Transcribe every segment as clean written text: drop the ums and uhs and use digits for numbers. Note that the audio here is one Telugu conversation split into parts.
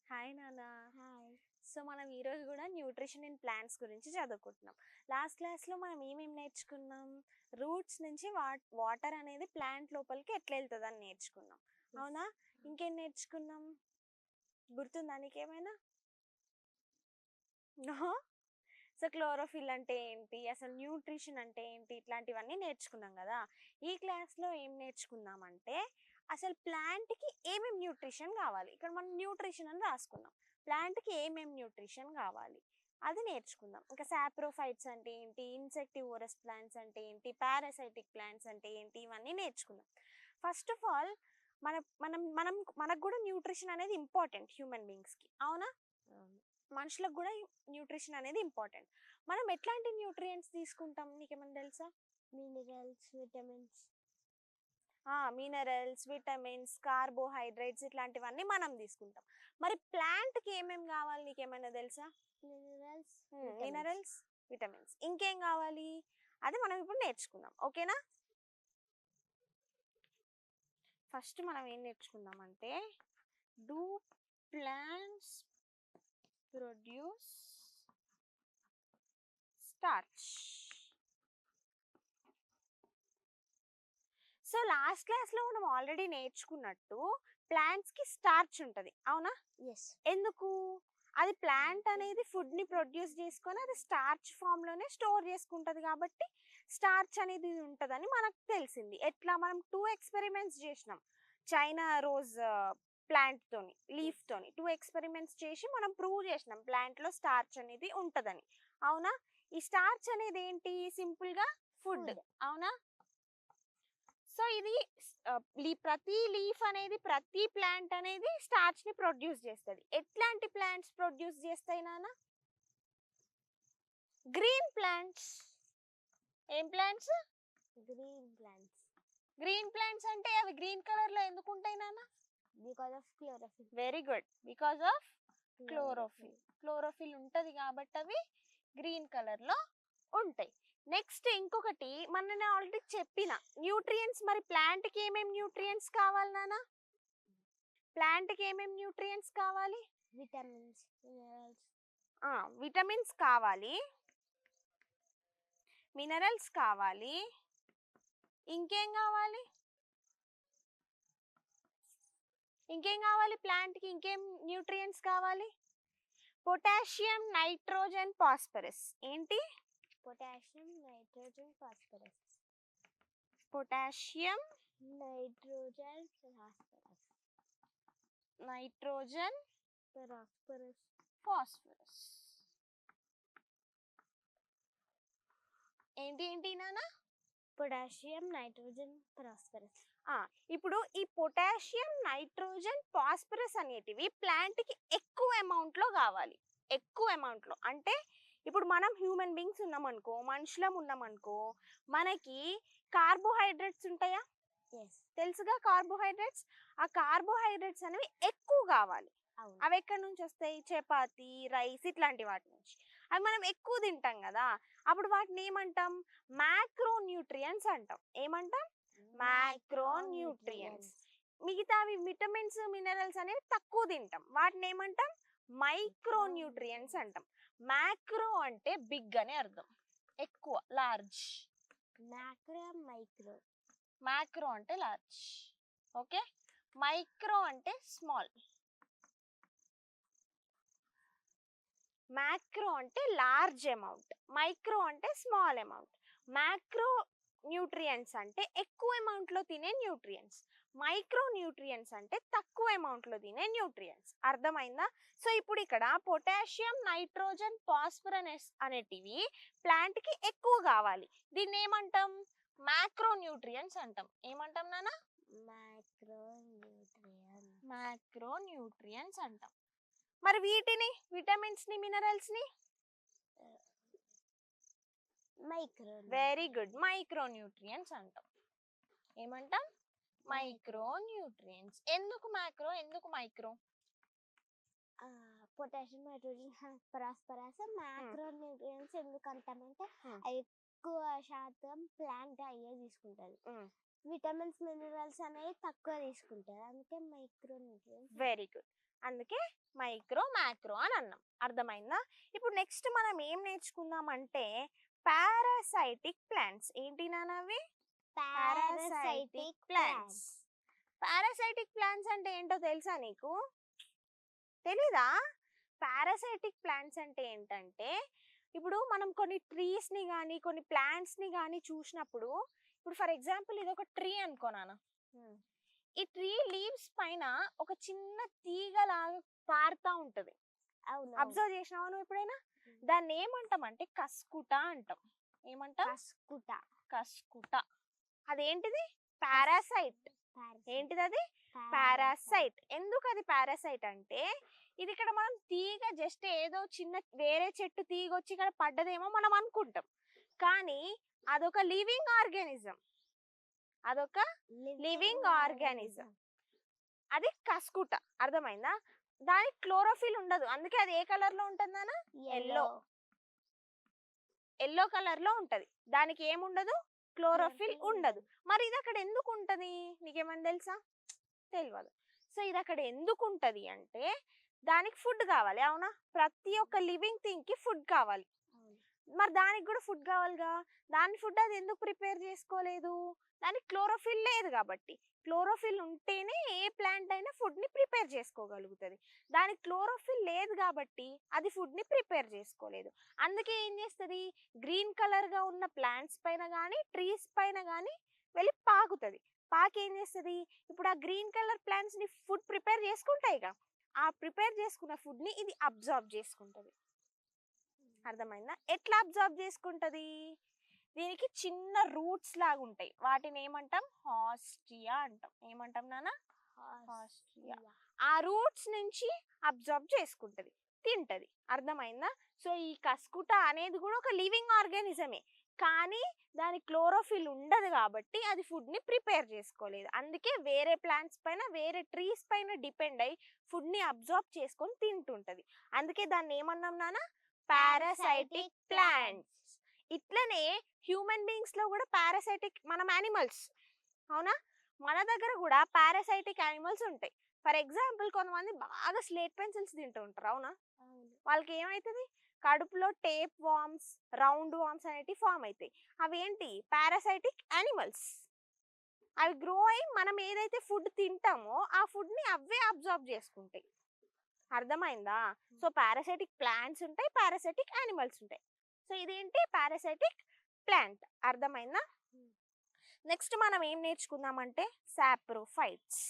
హాయ్ నాన్న. హాయ్. సో మనం ఈరోజు కూడా న్యూట్రిషన్ ఇన్ ప్లాంట్స్ గురించి చదువుకుంటున్నాం. లాస్ట్ క్లాస్లో మనం ఏమేమి నేర్చుకున్నాం? రూట్స్ నుంచి వాటర్ అనేది ప్లాంట్ లోపలికి ఎట్లా వెళ్తుందని నేర్చుకున్నాం, అవునా? ఇంకేం నేర్చుకున్నాం? గుర్తుందా నీకేమైనా? నో. సో క్లోరోఫిల్ అంటే ఏంటి, అసలు న్యూట్రిషన్ అంటే ఏంటి, ఇట్లాంటివన్నీ నేర్చుకున్నాం కదా. ఈ క్లాస్లో ఏం నేర్చుకుందామంటే అసలు ప్లాంట్కి ఏమేమి న్యూట్రిషన్ కావాలి. ఇక్కడ మనం న్యూట్రిషన్ అని రాసుకున్నాం, ప్లాంట్కి ఏమేమి న్యూట్రిషన్ కావాలి అది నేర్చుకుందాం. ఇంకా సాప్రోఫైట్స్ అంటే ఏంటి, ఇన్సెక్టివోరస్ ప్లాంట్స్ అంటే ఏంటి, పారాసైటిక్ ప్లాంట్స్ అంటే ఏంటి, ఇవన్నీ నేర్చుకుందాం. ఫస్ట్ ఆఫ్ ఆల్ మన మనం మనం మనకు కూడా న్యూట్రిషన్ అనేది ఇంపార్టెంట్ హ్యూమన్ బీయింగ్స్కి, అవునా? మనుషులకు కూడా న్యూట్రిషన్ అనేది ఇంపార్టెంట్. మనం ఎట్లాంటి న్యూట్రియంట్స్ తీసుకుంటాం నీకేమైనా తెలుసా? Minerals, vitamins. Minerals, vitamins, carbohydrates ఇట్లాంటివన్నీ మనం తీసుకుంటాం. మరి ప్లాంట్కి ఏమేమి కావాలి నీకేమైనా తెలుసా? Minerals, vitamins. ఇంకేం కావాలి అది మనం ఇప్పుడు నేర్చుకుందాం, ఓకేనా? ఫస్ట్ మనం ఏం నేర్చుకుందామంటే do plants produce starch. So last క్లాస్లో మనం ఆల్రెడీ నేర్చుకున్నట్టు ప్లాంట్స్కి స్టార్చ్ ఉంటుంది, అవునా? ఎస్. ఎందుకు? అది ప్లాంట్ అనేది ఫుడ్ని ప్రొడ్యూస్ చేసుకొని అది స్టార్చ్ ఫామ్లోనే స్టోర్ చేసుకుంటుంది కాబట్టి స్టార్చ్ అనేది ఉంటుందని మనకు తెలిసింది. ఎట్లా? మనం 2 ఎక్స్పెరిమెంట్స్ చేసినాం చైనా రోజ్ ప్లాంట్తోని, లీఫ్తోని 2 ఎక్స్పెరిమెంట్స్ చేసి మనం ప్రూవ్ చేసినాం ప్లాంట్లో స్టార్చ్ అనేది ఉంటుందని, అవునా? ఈ స్టార్చ్ అనేది ఏంటి? సింపుల్గా ఫుడ్, అవునా? సో ఇది ప్రతి లీఫ్ అనేది, ప్రతి ప్లాంట్ అనేది స్టార్చ్ ని ప్రొడ్యూస్ చేస్తుంది. ఎట్లాంటి ప్లాంట్స్ ప్రొడ్యూస్ చేస్తాయి నాన్న? Green plants. ఏం plants? Green plants. Green plants అంటే అవి గ్రీన్ కలర్ లో ఎందుకు ఉంటాయి నాన్న? Because of chlorophyll. Very good, because of chlorophyll. Chlorophyll ఉంటది కాబట్టి అవి గ్రీన్ కలర్ లో ఉంటాయి. నెక్స్ట్ ఇంకొకటి నేను ఆల్రెడీ చెప్పిన న్యూట్రియంట్స్. మరి ప్లాంట్కి ఏమేమి న్యూట్రియంట్స్ కావాలి నాన్న? ప్లాంట్కి ఏమేమి న్యూట్రియంట్స్ కావాలి? Vitamins, minerals. విటమిన్స్ కావాలి, మినరల్స్ కావాలి, ఇంకేం కావాలి? ఇంకేం కావాలి ప్లాంట్కి? ఇంకేం న్యూట్రియంట్స్ కావాలి? Potassium, nitrogen, phosphorus. ఏంటి? Potassium, nitrogen, phosphorus. Potassium, nitrogen, phosphorus. Nitrogen, phosphorus. Phosphorus. ఏంటి ఏంటి నాన్న? Potassium, nitrogen, phosphorus. ఇప్పుడు ఈ పొటాషియం, నైట్రోజన్, ఫాస్ఫరస్ అనేటివి ప్లాంట్కి ఎక్కువ అమౌంట్లో కావాలి. ఎక్కువ అమౌంట్లో అంటే ఇప్పుడు మనం హ్యూమన్ బీయింగ్స్ ఉన్నామనుకో, మనుషులం ఉన్నామనుకో, మనకి కార్బోహైడ్రేట్స్ ఉంటాయా? తెలుసుగా కార్బోహైడ్రేట్స్. ఆ కార్బోహైడ్రేట్స్ అనేవి ఎక్కువ కావాలి. అవి ఎక్కడి నుంచి వస్తాయి? చపాతి, రైస్ ఇట్లాంటి వాటి నుంచి. అవి మనం ఎక్కువ తింటాం కదా, అప్పుడు వాటిని ఏమంటాం? మ్యాక్రో న్యూట్రియంట్స్ అంటాం. ఏమంటాం? Macro nutrients. మిగతావి విటమిన్స్, మినరల్స్ అనేవి తక్కువ తింటాం, వాటిని ఏమంటాం? మైక్రో న్యూట్రియంట్స్ అంటాం. మ్యాక్రో అంటే బిగ్ అని అర్థం, ఎక్కువ, లార్జ్. మైక్రో. మ్యాక్రో అంటే లార్జ్, ఓకే. మైక్రో అంటే స్మాల్. మ్యాక్రో అంటే లార్జ్ అమౌంట్, మైక్రో అంటే స్మాల్ అమౌంట్. మ్యాక్రో న్యూట్రియంట్స్ అంటే ఎక్కువ అమౌంట్లో తినే న్యూట్రియంట్స్, మైక్రో న్యూట్రియంట్స్ అంటే తక్కువ అమౌంట్లో తినే న్యూట్రియంట్స్. అర్థమైందా? సో ఇప్పుడు ఇక్కడ పొటాషియం, నైట్రోజన్, ఫాస్ఫరస్ అనేటివి ప్లాంట్కి ఎక్కువ కావాలి. దీన్ని ఏమంటాం? మ్యాక్రో న్యూట్రియంట్స్ అంటాం. ఏమంటాం నాన్న? మ్యాక్రో న్యూట్రియంట్స్ అంటాం. మరి వీటిని, విటమిన్స్ ని, మినరల్స్ ని? Micro. Very good, micro nutrients అంటాం. ఏమంటాం? Micro nutrients. ఎందుకు మైక్రో, ఎందుకు micro? Potassium, nitrogen, phosphorus micro nutrients ఎందుకు అంటామంటే ఎక్కువ శాతం ప్లాంట్ అయ్యే తీసుకుంటుంది. విటమిన్స్ మినరల్స్ అనేవి తక్కువ తీసుకుంటారు, అందుకే మైక్రో న్యూట్రియన్స్. Very good. అందుకే మైక్రో మ్యాక్రో అని అన్నాం. అర్థమైందా? ఇప్పుడు నెక్స్ట్ మనం ఏం నేర్చుకుందాం అంటే పారాసైటిక్ ప్లాంట్స్. ఏంటి నానవి? Parasitic plants. పారాసైటిక్ ప్లాంట్స్ అంటే ఏంటో తెలుసా నీకు? తెలీదా? పారాసైటిక్ ప్లాంట్స్ అంటే ఏంటంటే ఇప్పుడు మనం కొన్ని ట్రీస్ని కానీ కొన్ని ప్లాంట్స్ని కానీ చూసినప్పుడు, ఇప్పుడు ఫర్ ఎగ్జాంపుల్ ఇది ఒక ట్రీ అనుకోనాను. ఈ ట్రీ లీవ్స్ పైన ఒక చిన్న తీగలాగా పారుతా ఉంటది. అవును, అబ్జర్వ్ చేసినావా నువ్వు ఎప్పుడైనా? దాన్ని ఏమంటాం అంటే కస్కుట అంటాం. ఏమంటాం? కస్కుట. అదేంటిది? పారాసైట్. ఏంటిది అది? పారాసైట్. ఎందుకు అది పారాసైట్ అంటే ఇది ఇక్కడ మనం తీగ జస్ట్ ఏదో చిన్న వేరే చెట్టు తీగ వచ్చి ఇక్కడ పడ్డదేమో మనం అనుకుంటాం, కానీ అదొక లివింగ్ ఆర్గానిజం. అదొక లివింగ్ ఆర్గానిజం. అది కస్కుట. అర్థమైందా? దానికి క్లోరోఫిల్ ఉండదు, అందుకే అది ఏ కలర్ లో ఉంటుందనా? ఎల్లో. ఎల్లో కలర్ లో ఉంటది. దానికి ఏముండదు? క్లోరోఫిల్ ఉండదు. మరి ఇది అక్కడ ఎందుకు ఉంటది? నీకేమని తెలుసా? తెలియదు. సో ఇది అక్కడ ఎందుకు ఉంటది అంటే దానికి ఫుడ్ కావాలి, అవునా? ప్రతి ఒక్క లివింగ్ థింగ్ కి ఫుడ్ కావాలి. మరి దానికి కూడా ఫుడ్ కావాలిగా. దాని ఫుడ్ అది ఎందుకు ప్రిపేర్ చేసుకోలేదు? దానికి క్లోరోఫిల్ లేదు కాబట్టి. క్లోరోఫిల్ ఉంటేనే ఏ ప్లాంట్ అయినా ఫుడ్ ని ప్రిపేర్ చేసుకోగలుగుతుంది. దానికి క్లోరోఫిల్ లేదు కాబట్టి అది ఫుడ్ ని ప్రిపేర్ చేసుకోలేదు. అందుకే ఏం చేస్తుంది? గ్రీన్ కలర్ గా ఉన్న ప్లాంట్స్ పైన కానీ ట్రీస్ పైన కానీ వెళ్ళి పాకుతుంది. పాకి ఏం చేస్తుంది? ఇప్పుడు ఆ గ్రీన్ కలర్ ప్లాంట్స్ ని ఫుడ్ ప్రిపేర్ చేసుకుంటాయిగా, ఆ ప్రిపేర్ చేసుకున్న ఫుడ్ ని ఇది అబ్జార్బ్ చేసుకుంటది. అర్థమైందా? ఎట్లా అబ్జార్బ్ చేసుకుంటది? దీనికి చిన్న రూట్స్ లాగా ఉంటాయి. వాటిని ఏమంటాం? హాస్టియా అంటాం. ఏమంటాం నాన్న? హాస్టియా. ఆ రూట్స్ నుంచి అబ్జార్బ్ చేసుకుంటది, తింటది. అర్థమైందా? సో ఈ కస్కుట అనేది కూడా ఒక లివింగ్ ఆర్గానిజమే, కానీ దాని క్లోరోఫిల్ ఉండదు కాబట్టి అది ఫుడ్ ని ప్రిపేర్ చేసుకోలేదు. అందుకే వేరే ప్లాంట్స్ పైన వేరే ట్రీస్ పైన డిపెండ్ అయ్యి ఫుడ్ ని అబ్జార్బ్ చేసుకొని తింటుంటది. అందుకే దాన్ని ఏమన్నాం నాన్న? Parasitic plants. ఇట్లనే హ్యూమన్ బీయింగ్స్ లో కూడా పారాసైటిక్, మనం యానిమల్స్, అవునా? మన దగ్గర కూడా పారాసైటిక్ యానిమల్స్ ఉంటాయి. ఫర్ ఎగ్జాంపుల్ కొంతమంది బాగా స్లేట్ పెన్సిల్స్ తింటూ ఉంటారు, అవునా? వాళ్ళకి ఏమవుతుంది? కడుపులో టేప్ వామ్స్, రౌండ్ వామ్స్ అనేవి ఫామ్ అవుతాయి. అవి ఏంటి? Parasitic animals. అవి గ్రో అయ్యి మనం ఏదైతే ఫుడ్ తింటామో ఆ ఫుడ్ ని అవే అబ్జార్బ్ చేసుకుంటాయి. అర్థమైందా? సో పారాసైటిక్ ప్లాంట్స్ ఉంటాయి, పారాసైటిక్ యానిమల్స్ ఉంటాయి. సో ఇదేంటి? Parasitic plant. అర్థమైందా? నెక్స్ట్ మనం ఏం నేర్చుకుందామంటే సాప్రోఫైట్స్.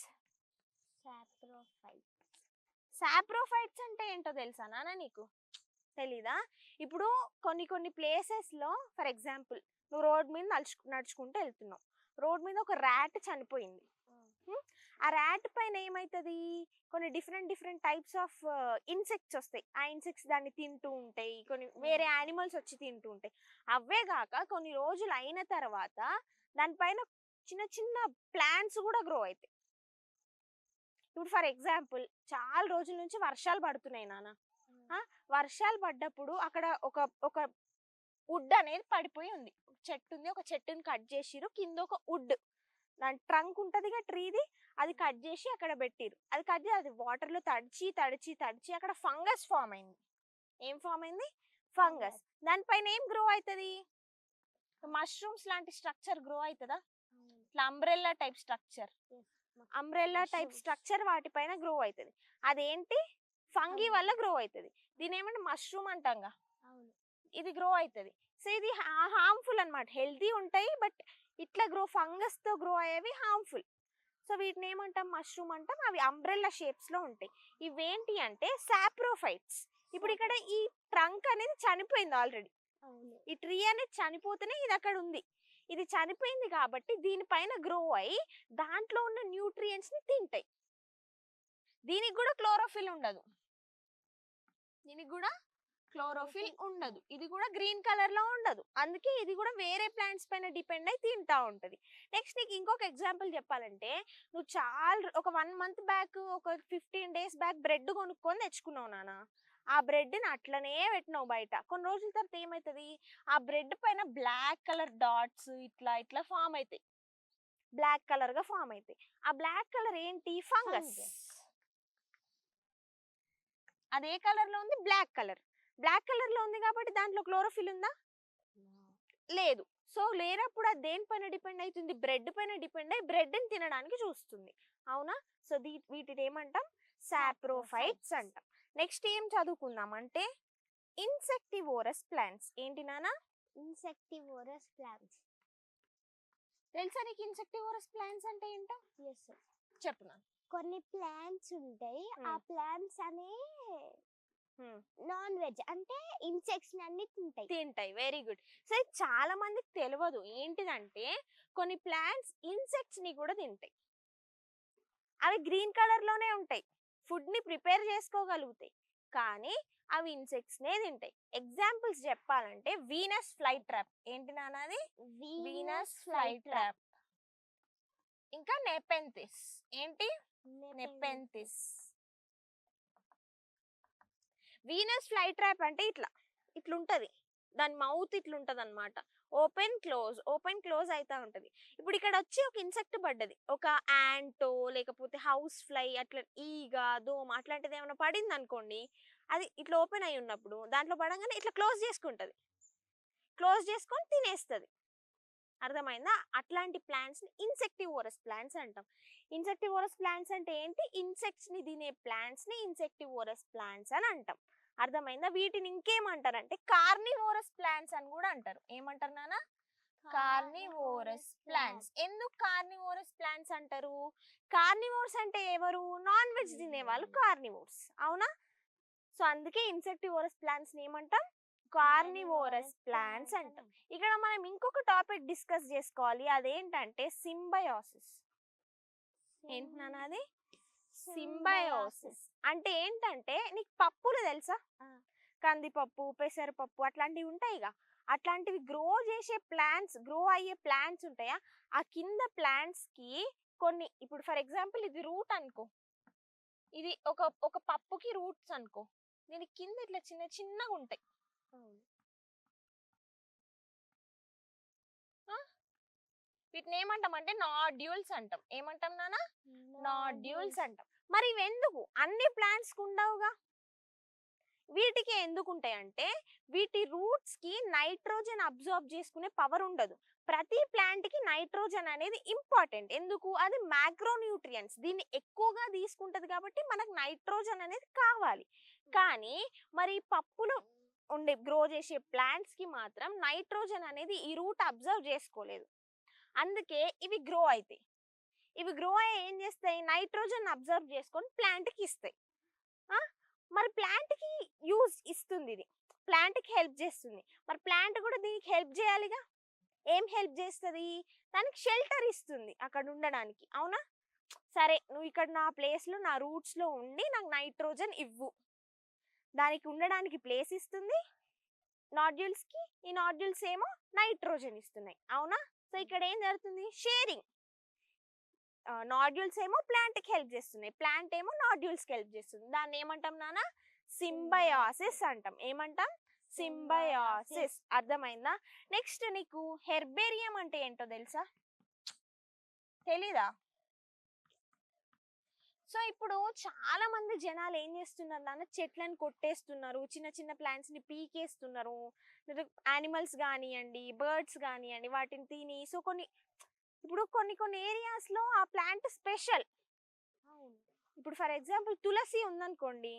సాప్రోఫైట్స్ అంటే ఏంటో తెలుసా నాన్న నీకు? తెలీదా? ఇప్పుడు కొన్ని ప్లేసెస్లో ఫర్ ఎగ్జాంపుల్ నువ్వు రోడ్ మీద నడుచుకుంటూ వెళ్తున్నావు. రోడ్ మీద ఒక ర్యాట్ చనిపోయింది. ఆ ర్యాట్ పైన ఏమవుతుంది? కొన్ని డిఫరెంట్ టైప్స్ ఆఫ్ ఇన్సెక్ట్స్ వస్తాయి. ఆ ఇన్సెక్ట్స్ దాన్ని తింటూ ఉంటాయి, కొన్ని వేరే యానిమల్స్ వచ్చి తింటూ ఉంటాయి. అవే కాక కొన్ని రోజులు అయిన తర్వాత దానిపైన చిన్న చిన్న ప్లాంట్స్ కూడా గ్రో అవుతాయి. ఇప్పుడు ఫర్ ఎగ్జాంపుల్ చాలా రోజుల నుంచి వర్షాలు పడుతున్నాయి నాన్న. వర్షాలు పడ్డప్పుడు అక్కడ ఒక వుడ్ అనేది పడిపోయి ఉంది. చెట్టు ఉంది, ఒక చెట్టుని కట్ చేసిరు, కింద ఒక వుడ్ దాని ట్రంక్ ఉంటదిగా ట్రీది, అది కట్ చేసి అక్కడ పెట్టిరు. అది కట్ చేసి అది వాటర్ లో తడిచి అక్కడ ఫంగస్ ఫామ్ అయింది. ఏం ఫామ్ అయింది? ఫంగస్. దానిపైన ఏం గ్రో అవుతుంది? మష్రూమ్స్ లాంటి స్ట్రక్చర్ గ్రో అవుతుందా? ఇట్లా అంబ్రెల్లా టైప్ స్ట్రక్చర్ వాటిపైన గ్రో అవుతుంది. అదేంటి? ఫంగీ వల్ల గ్రో అవుతుంది. దీని ఏమంటే మష్రూమ్ అంటాంగా, ఇది గ్రో అవుతుంది. సో ఇది హార్మ్ఫుల్ అన్నమాట. హెల్తీ ఉంటాయి బట్ ఇట్లా ఫంగస్ తో గ్రో అయ్యేవి హార్మ్ఫుల్. సో వీటిని ఏమంటాం? మష్రూమ్ అంటాం. అవి అంబ్రెల్లా షేప్స్ లో ఉంటాయి. ఇవేంటి అంటే సాప్రోఫైట్స్. ఇప్పుడు ఇక్కడ ఈ ట్రంక్ అనేది చనిపోయింది ఆల్రెడీ. ఈ ట్రీ అనేది చనిపోతేనే ఇది అక్కడ ఉంది. ఇది చనిపోయింది కాబట్టి దీనిపైన గ్రో అయ్యి దాంట్లో ఉన్న న్యూట్రియంట్స్ ని తింటాయి. దీనికి కూడా క్లోరోఫిల్ ఉండదు. ఇది కూడా గ్రీన్ కలర్ లో ఉండదు. అందుకే ఇది కూడా వేరే ప్లాంట్స్ పైన డిపెండ్ అయి తింటా ఉంటది. నెక్స్ట్ నీకు ఇంకొక ఎగ్జాంపుల్ చెప్పాలంటే, నువ్వు ఒక 1 month బ్యాక్, ఒక 15 days బ్యాక్ బ్రెడ్ కొనుక్కొని తెచ్చుకున్నావు నాన్న. ఆ బ్రెడ్ ని అట్లనే పెట్టినావు బయట. కొన్ని రోజుల తర్వాత ఏమవుతుంది? ఆ బ్రెడ్ పైన బ్లాక్ కలర్ డాట్స్ ఇట్లా ఫామ్ అవుతాయి. బ్లాక్ కలర్ గా ఫామ్ అవుతాయి. ఆ బ్లాక్ కలర్ ఏంటి? ఫంగస్. అదే కలర్ లో ఉంది, బ్లాక్ కలర్. బ్లాక్ కలర్ లో ఉంది కాబట్టి దాంట్లో క్లోరోఫిల్ ఉందా? లేదు. సో లేనప్పుడు అది దేనిపైన డిపెండ్ అవుతుంది? బ్రెడ్ పైన డిపెండ్ అయ్యి బ్రెడ్ ని తినడానికి చూస్తుంది. అవునా? సో వీటిని ఏమంటాం? సాప్రోఫైట్స్ అంటాం. నెక్స్ట్ ఏం చదువుకుందాం అంటే ఇన్సెక్టివోరస్ ప్లాంట్స్. ఏంటి నాన్న? Insectivorous plants. తెలుసా నీకు ఇన్సెక్టివోరస్ ప్లాంట్స్ అంటే ఏంటో? ఎస్. చెప్పు నాన్న. కొన్ని ప్లాంట్స్ ఉంటాయి, ఆ ప్లాంట్స్ అనే నాన్ వెజ్ అంటే ఇన్సెక్ట్స్ అన్ని తింటాయి. Very good. సో ఇది చాలా మందికి తెలియదు. ఏంటిదంటే కొన్ని ప్లాంట్స్ ఇన్సెక్ట్స్ ని కూడా తింటాయి. అవి గ్రీన్ కలర్ లోనే ఉంటాయి, ఫుడ్ ని ప్రిపేర్ చేసుకోగలుగుతాయి, కానీ అవి ఇన్సెక్ట్స్ నే తింటాయి. ఎగ్జాంపుల్స్ చెప్పాలంటే వీనస్ ఫ్లై ట్రాప్. ఏంటి నాన్న అది? Venus fly trap. ఇంకా నెపెంథిస్. ఏంటి? నెపెంథిస్. వీనస్ ఫ్లై ట్రాప్ అంటే ఇట్లుంటది, దాని మౌత్ ఇట్లుంటది అనమాట. ఓపెన్ క్లోజ్ అవుతా ఉంటది. ఇప్పుడు ఇక్కడ వచ్చి ఒక ఇన్సెక్ట్ పడ్డది, ఒక యాంటో లేకపోతే హౌస్ ఫ్లై, అట్లా ఈగ, దోమ అట్లాంటిది ఏమైనా పడింది అనుకోండి, అది ఇట్లా ఓపెన్ అయి ఉన్నప్పుడు దాంట్లో పడంగానే ఇట్లా క్లోజ్ చేసుకొని తినేస్తుంది. అర్థమైందా? అట్లాంటి ప్లాంట్స్ ని ఇన్సెక్టివోరస్ ప్లాంట్స్ అంటాం. ఇన్సెక్టివోరస్ ప్లాంట్స్ అంటే ఏంటి? ఇన్సెక్ట్స్ ని తినే ప్లాంట్స్ ని ఇన్సెక్టివోరస్ ప్లాంట్స్ అని అంటాం. అర్థమైందా? వీటిని ఇంకేమంటారంటే కార్నివోరస్ ప్లాంట్స్ అని కూడా అంటారు. ఏమంటారు నాన్న? Carnivorous plants. ఎందుకు కార్నివోరస్ ప్లాంట్స్ అంటారు? కార్నివోర్స్ అంటే ఎవరు? నాన్ వెజ్ తినేవాళ్ళు కార్నివోర్స్. అవునా? సో అందుకే ఇన్సెక్టివోరస్ ప్లాంట్స్ ని ఏమంటాం? కార్నివోరస్ ప్లాంట్స్ అంటాం. ఇక్కడ మనం ఇంకొక టాపిక్ డిస్కస్ చేసుకోవాలి, అదేంటంటే సింబయోసిస్. ఏంటి నాన్న అది? సింబయోసిస్ అంటే ఏంటంటే నీకు పప్పులు తెలుసా? కందిపప్పు, పెసరపప్పు అట్లాంటివి ఉంటాయిగా, అట్లాంటివి గ్రో అయ్యే ప్లాంట్స్ ఉంటాయా, ఆ కింద ప్లాంట్స్ కి కొన్ని, ఇప్పుడు ఫర్ ఎగ్జాంపుల్ ఇది రూట్ అనుకో, ఇది ఒక పప్పుకి రూట్స్ అనుకో, దీని కింద ఇట్లా చిన్నగా ఉంటాయి. వీటిని ఏమంటాం అంటే నాడ్యూల్స్ అంటాం. ఏమంటాం నాన్న? నాడ్యూల్స్ అంటాం. మరి ఇవి ఎందుకు అన్ని ప్లాంట్స్ కు ఉండవుగా? వీటికి ఎందుకు ఉంటాయి అంటే వీటి రూట్స్ కి నైట్రోజన్ అబ్జార్బ్ చేసుకునే పవర్ ఉండదు. ప్రతి ప్లాంట్ కి నైట్రోజన్ అనేది ఇంపార్టెంట్. ఎందుకు? అది మ్యాక్రోన్యూట్రియన్స్, దీన్ని ఎక్కువగా తీసుకుంటది కాబట్టి మనకు నైట్రోజన్ అనేది కావాలి. కానీ మరి పప్పులు గ్రో చేసే ప్లాంట్స్ కి మాత్రం నైట్రోజన్ అనేది ఈ రూట్ అబ్జర్వ్ చేసుకోలేదు. అందుకే ఇవి గ్రో అవుతాయి. ఇవి గ్రో అయ్యి ఏం చేస్తాయి? నైట్రోజన్ అబ్జర్వ్ చేసుకొని ప్లాంట్ కి ఇస్తాయి. మరి ప్లాంట్ కి యూజ్ ఇస్తుంది, ఇది ప్లాంట్ కి హెల్ప్ చేస్తుంది. మరి ప్లాంట్ కూడా దీనికి హెల్ప్ చేయాలిగా. ఏం హెల్ప్ చేస్తుంది? దానికి షెల్టర్ ఇస్తుంది అక్కడ ఉండడానికి. అవునా? సరే, నువ్వు ఇక్కడ నా ప్లేస్ లో, నా రూట్స్ లో ఉండి నాకు నైట్రోజన్ ఇవ్వు. దానికి ఉండడానికి ప్లేస్ ఇస్తుంది నాడ్యూల్స్ కి, ఈ నాడ్యూల్స్ ఏమో నైట్రోజన్ ఇస్తున్నాయి. అవునా? సో ఇక్కడ ఏం జరుగుతుంది? షేరింగ్. నాడ్యూల్స్ ఏమో ప్లాంట్ కి హెల్ప్ చేస్తున్నాయి, ప్లాంట్ ఏమో నాడ్యూల్స్ కి హెల్ప్ చేస్తుంది. దాన్ని ఏమంటాం నాన్న? సింబయాసిస్ అంటాం. ఏమంటాం? సింబయాసిస్. అర్థమైందా? నెక్స్ట్ నీకు హెర్బేరియం అంటే ఏంటో తెలుసా? తెలీదా? సో ఇప్పుడు చాలా మంది జనాలు ఏం చేస్తున్నారు నాన్న? చెట్లను కొట్టేస్తున్నారు, చిన్న చిన్న ప్లాంట్స్ ని పీకేస్తున్నారు. యానిమల్స్ కానివ్వండి, బర్డ్స్ కానివ్వండి, వాటిని తిని. సో కొన్ని ఏరియాస్ లో ఆ ప్లాంట్ స్పెషల్. ఇప్పుడు ఫర్ ఎగ్జాంపుల్ తులసి ఉందనుకోండి,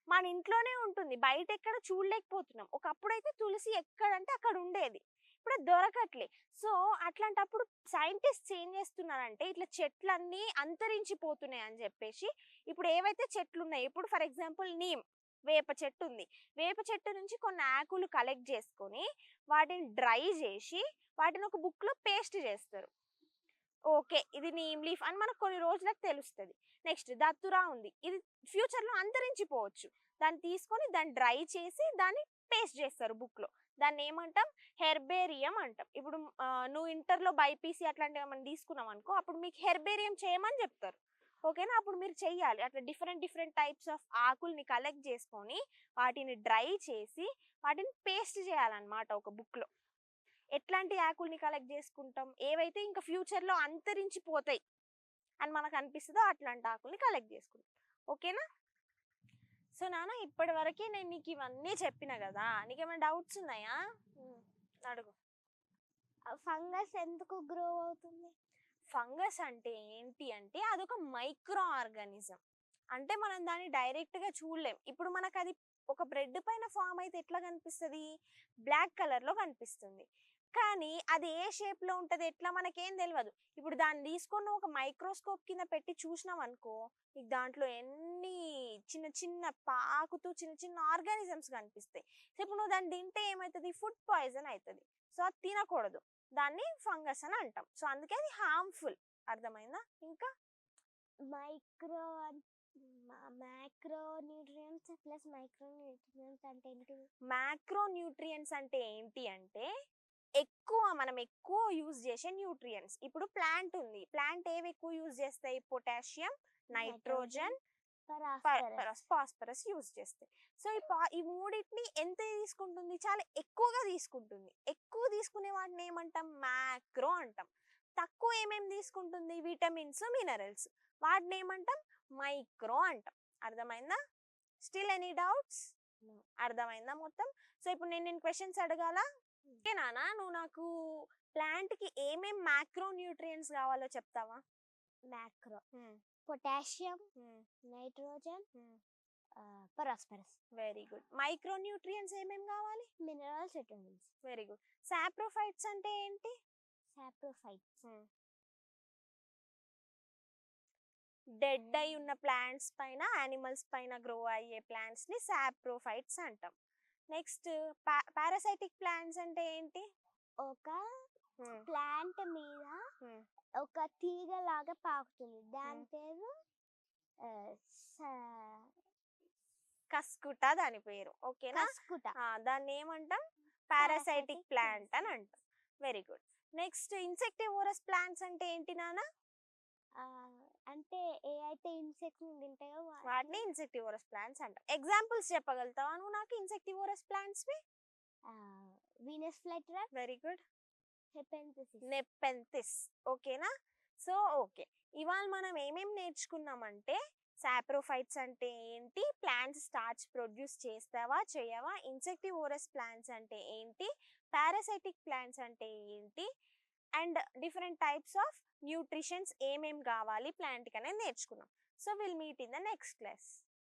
మన ఇంట్లోనే ఉంటుంది, బయట ఎక్కడ చూడలేకపోతున్నాం. ఒకప్పుడు అయితే తులసి ఎక్కడంటే అక్కడ ఉండేది, ఇప్పుడు దొరకట్లే. సో అట్లాంటప్పుడు సైంటిస్ట్ ఏం చేస్తున్నారంటే ఇట్లా చెట్లన్నీ అంతరించిపోతున్నాయి అని చెప్పేసి ఇప్పుడు ఏవైతే చెట్లు ఉన్నాయి, ఇప్పుడు ఫర్ ఎగ్జాంపుల్ వేప చెట్టు ఉంది, వేప చెట్టు నుంచి కొన్ని ఆకులు కలెక్ట్ చేసుకొని వాటిని డ్రై చేసి వాటిని ఒక బుక్ లో పేస్ట్ చేస్తారు. ఓకే, ఇది నీమ్ లీఫ్ అని మనకు కొన్ని రోజులకు తెలుస్తుంది. నెక్స్ట్ దత్తురా ఉంది, ఇది ఫ్యూచర్ లో అంతరించిపోవచ్చు. దాన్ని తీసుకొని దాన్ని డ్రై చేసి దాన్ని పేస్ట్ చేస్తారు బుక్ లో. దాన్ని ఏమంటాం? హెర్బేరియం అంటాం. ఇప్పుడు నువ్వు ఇంటర్లో బైపీసీ అట్లాంటివి ఏమైనా తీసుకున్నావు అనుకో, అప్పుడు మీకు హెర్బేరియం చేయమని చెప్తారు. ఓకేనా? అప్పుడు మీరు చెయ్యాలి. అట్లా డిఫరెంట్ టైప్స్ ఆఫ్ ఆకుల్ని కలెక్ట్ చేసుకొని వాటిని డ్రై చేసి వాటిని పేస్ట్ చేయాలన్నమాట ఒక బుక్ లో. ఎట్లాంటి ఆకుల్ని కలెక్ట్ చేసుకుంటాం, ఏవైతే ఇంకా ఫ్యూచర్లో అంతరించిపోతాయి అని మనకు అనిపిస్తుందో అట్లాంటి ఆకుల్ని కలెక్ట్ చేసుకుంటాం. ఓకేనా? సో నాన్న ఇప్పటి వరకే నేను నీకు ఇవన్నీ చెప్పిన కదా, నీకేమైనా డౌట్స్ ఉన్నాయా? అడుగు. ఫంగస్ ఎందుకు గ్రో అవుతుంది? ఫంగస్ అంటే ఏంటి అంటే అదొక మైక్రో ఆర్గానిజం. అంటే మనం దాన్ని డైరెక్ట్గా చూడలేం. ఇప్పుడు మనకు అది ఒక బ్రెడ్ పైన ఫామ్ అయితే ఎట్లా కనిపిస్తుంది? బ్లాక్ కలర్లో కనిపిస్తుంది. కానీ అది ఏ షేప్లో ఉంటుంది ఎట్లా మనకేం తెలియదు. ఇప్పుడు దాన్ని తీసుకొని ఒక మైక్రోస్కోప్ కింద పెట్టి చూసినాం అనుకో, నీకు దాంట్లో ఎన్ని చిన్న చిన్న పాకుతూ చిన్న చిన్న ఆర్గానిజమ్స్ కనిపిస్తాయి. సో ఇప్పుడు నువ్వు దాన్ని తింటే ఏమవుతుంది? ఫుడ్ పాయిజన్ అవుతుంది. సో అది తినకూడదు, దాన్ని ఫంగస్ అని అంటాం. సో అందుకే అది హార్మ్ఫుల్. అర్థమైందా? ఇంకా micro macro nutrients plus micro nutrients అంటే ఏంటి? మ్యాక్రో న్యూట్రియంట్స్ అంటే ఏంటి అంటే మనం ఎక్కువ యూజ్ చేసే న్యూట్రియంట్స్. ఇప్పుడు ప్లాంట్ ఉంది, ప్లాంట్ ఏవి ఎక్కువ యూజ్ చేస్తాయి? పొటాషియం, నైట్రోజన్, ఫాస్ఫరస్ యూజ్ చేస్తాయి. సో ఈ మూడింటిని ఎంత తీసుకుంటుంది? చాలా ఎక్కువగా తీసుకుంటుంది. ఎక్కువ తీసుకునే వాటిని ఏమంటాం? మ్యాక్రో అంటాం. తక్కువ ఏమేమి తీసుకుంటుంది? విటమిన్స్, మినరల్స్, వాటిని ఏమంటాం? మైక్రో అంటాం. అర్థమైందా? Still any doubts? అర్థమైందా మొత్తం? సో ఇప్పుడు నేను క్వశ్చన్స్ అడగాల? ఓకే నానా, నువ్వు నాకు ప్లాంట్ కి ఏమేం మ్యాక్రో న్యూట్రియంట్స్ కావాలో చెప్తావా? Macro potassium, nitrogen, phosphorus. Very good. Micro nutrients ఏమేం కావాలి? Minerals, vitamins. Very good. Saprophytes అంటే ఏంటి? సాప్రోఫైట్స్ డెడ్ అయి ఉన్న ప్లాంట్స్ పైన, యానిమల్స్ పైన గ్రో అయ్యే ప్లాంట్స్ ని సాప్రోఫైట్స్ అంటాం. నెక్స్ట్ పారాసైటిక్ ప్లాంట్స్ అంటే ఏంటి? ఒక ప్లాంట్ మీద ఒక తీగ లాగా పాకుతుంది, దాని పేరు కస్కుట, దాని పేరు. ఓకేనా? కస్కుట. దాన్ని ఏమంటాం? పారాసైటిక్ ప్లాంట్ అని అంటాం. Very good. Next insectivorous plants అంటే ఏంటి నాన్న? అంటే ఏ అయితే ఇన్సెక్ట్స్ తింటాయో వాటిని ఇన్సెక్టివోరస్ ప్లాంట్స్ అంటాం. ఎగ్జాంపుల్స్ చెప్పగలుగుతావా నువ్వు నాకు ఇన్సెక్టివోరస్ ప్లాంట్స్ వి? Venus flytrap. Very good. Nepenthes. ఓకేనా? సో ఓకే, ఇవాళ మనం ఏమేం నేర్చుకున్నామంటే సాప్రోఫైట్స్ అంటే ఏంటి, ప్లాంట్స్ స్టార్చ్ ప్రొడ్యూస్ చేస్తావా చేయవా, ఇన్సెక్టివోరస్ ప్లాంట్స్ అంటే ఏంటి, పారాసైటిక్ ప్లాంట్స్ అంటే ఏంటి, and different types of nutritions ఏమేం కావాలి ప్లాంట్ కి అనేది నేర్చుకున్నాం. So will meet in the next class.